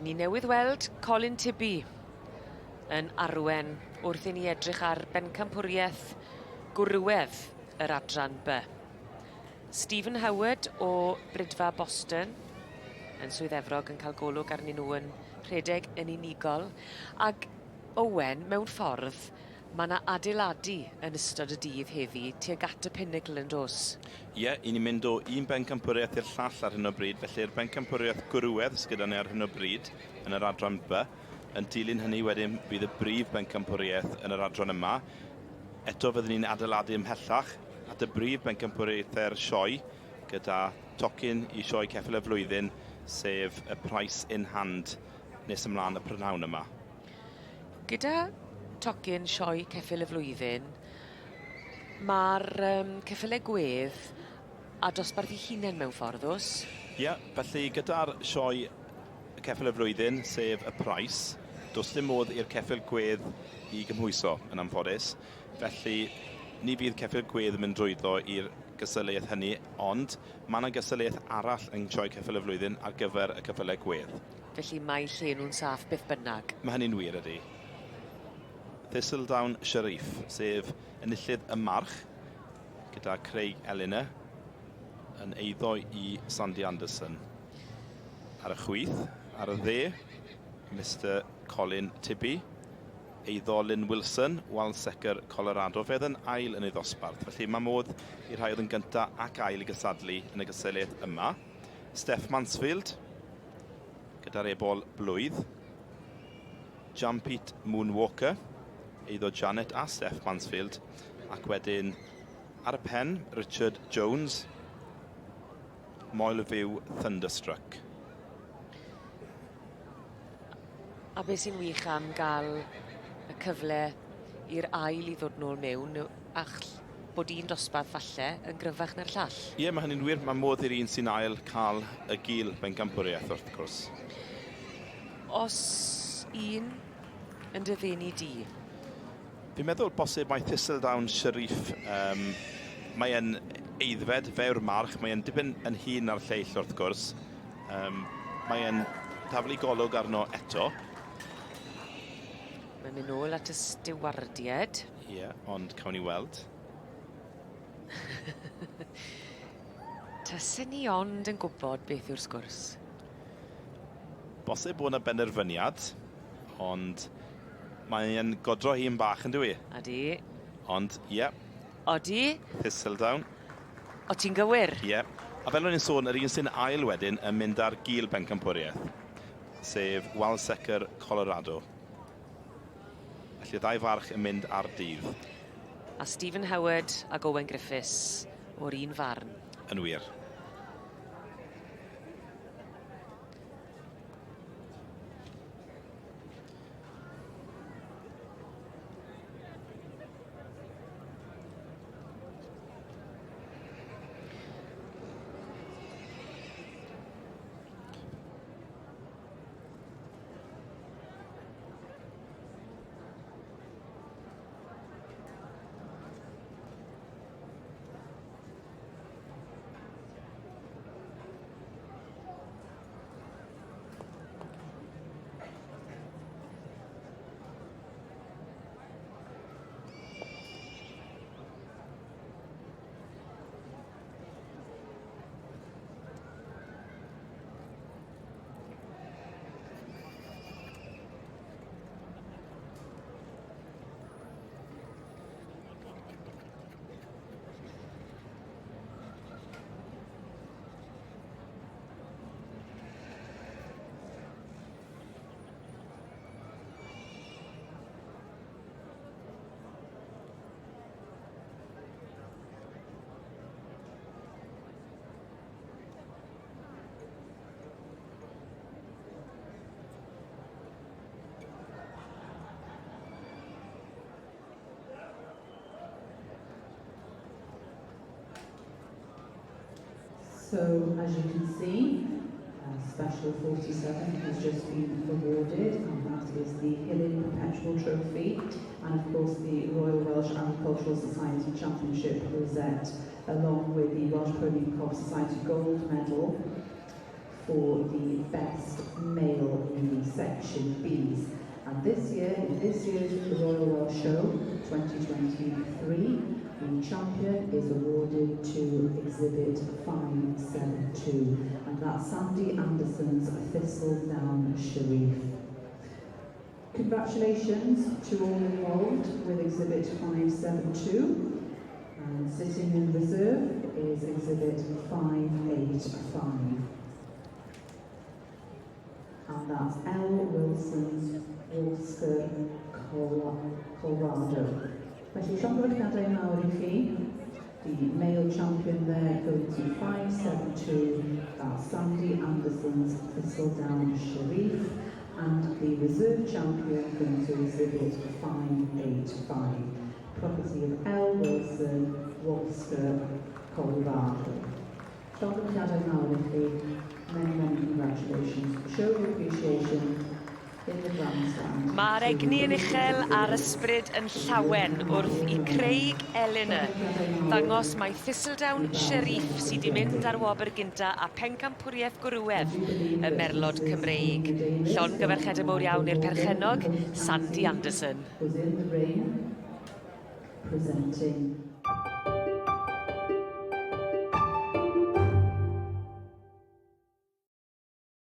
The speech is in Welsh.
Ni newydd weld Colin Tibby yn arwen wrth i ni edrych ar Pencampwriaeth Gwrywaidd yr adran B. Stephen Howard o Brydfa Boston yn Swydd-Efrog yn cael golwg arnyn nhw yn rhedeg yn unigol. Ac Owen, mewn ffordd, mae yna adeiladu yn ystod y dydd heddi tuag at y Pinnacle yn dos. Ie, i ni'n mynd o un Pencampwriaeth i'r llall ar hyn o bryd, felly'r Pencampwriaeth Gwrywaidd sydd gyda ni ar hyn o bryd yn yr adran B. Yn dilyn hynny wedyn bydd y brif Pencampwriaeth yn yr adran yma. Eto fyddwn ni'n adeiladu ymhellach at y brif Pencampwriaethau'r Sioe gyda tocyn i Sioe ceffyl y flwyddyn, sef y price in hand nes ymlaen y prynawn yma. Gyda tocyn Sioe ceffyl y flwyddyn, mae'r ceffylau gwedd a dosbarth ei hunain mewn ffordd os? Ie, felly gyda'r Sioe ceffyl y flwyddyn, sef y price, does dim modd i'r ceffyl gwedd i gymhwyso yn anffodus. Felly, ni fydd ceffyl gwedd yn mynd drwyddo i'r gysylltiaeth hynny, ond mae yna gysylltiaeth arall yn Sioe ceffyl y flwyddyn ar gyfer y ceffylau gwedd. Felly mae lle nhw'n saff byth bynnag. Mae hynny'n wir ydy. Thistledown Sheriff, sef enillydd y march, gyda Craig Eleanor, yn eiddo i Sandy Anderson. Ar y chwith, ar y dde, Mr Colin Tibby, eiddo Lynn Wilson, Walsecker Colorado, fedd yn ail yn ei ddosbarth. Felly mae modd i'r rhai oedd yn gyntaf ac ail i gysadlu yn y gysylltiaeth yma. Steph Mansfield, gyda'r ebol blwydd. Jampete Moonwalker, eiddo Janet a Steph Mansfield. Ac wedyn ar y pen, Richard Jones, Moel Fyw Thunderstruck. A beth sy'n wych am gael y cyfle i'r ail i ddod nôl mewn, ach bod un dosbarth falle yn gryfach na'r llall? Ie, mae hynny'n wir. Mae modd i'r un sy'n ail cael y gil Pencampwriaeth wrth gwrs. Os un yn dyfennu di? Fi'n meddwl bosib mai Thistledown Sheriff, mae e'n eiddfed fewr march, mae e'n dibyn yn hun ar lleill wrth gwrs. Mae e'n taflu golwg arno eto. Mae'n mynd nôl at y stiwardied. Ie, ond cawn ni weld. Tasen ni ond yn gwybod beth yw'r sgwrs. Bosib bod yna benderfyniad, ond mae'n godro hi'n bach yn dwi. Adi. Ond, ie. Odi. Thistledown. O ti'n gywir? Ie. A fel o'n i'n sôn, yr un sy'n ail wedyn yn mynd ar gil Pencampwriaeth, sef Walsecker Colorado. Felly ddau farch yn mynd ar dydd. A Stephen Howard ac Owen Griffiths o'r un farn. Yn wir. So, as you can see, Special 47 has just been awarded, and that is the Hilly Perpetual Trophy, and of course the Royal Welsh Agricultural Society Championship Rosette, along with the Welsh Pony Society Gold Medal for the best male in the section Bs. And this year, in this year's Royal Welsh Show 2023, the champion is awarded to Exhibit 572, and that's Sandy Anderson's Thistledown Sharif. Congratulations to all involved with Exhibit 572, and sitting in reserve is Exhibit 585. And that's L. Wilson's Wolfsker Colorado. Felly, llongyfarchiadau mawr I chi. The male champion there going to 572, that's Sandy Anderson's Thistledown Sharif, and the reserve champion going to exhibit 585, property of L. Wilson, Wolfsker, Colorado. Llongyfarchiadau mawr I chi. Many congratulations. Show your appreciation in the grandstand. Mae'r egni yn uchel a'r ysbryd yn llawen wrth I Craig Eleanor ddangos mai Thistledown Sharif sydd I mynd ar wobr gynta a Pencampwriaeth Gwrywaidd y Merlod Cymreig. Llongyfarchiadau mawr iawn i'r perchennog, Sandy Anderson. Was in the ring, presenting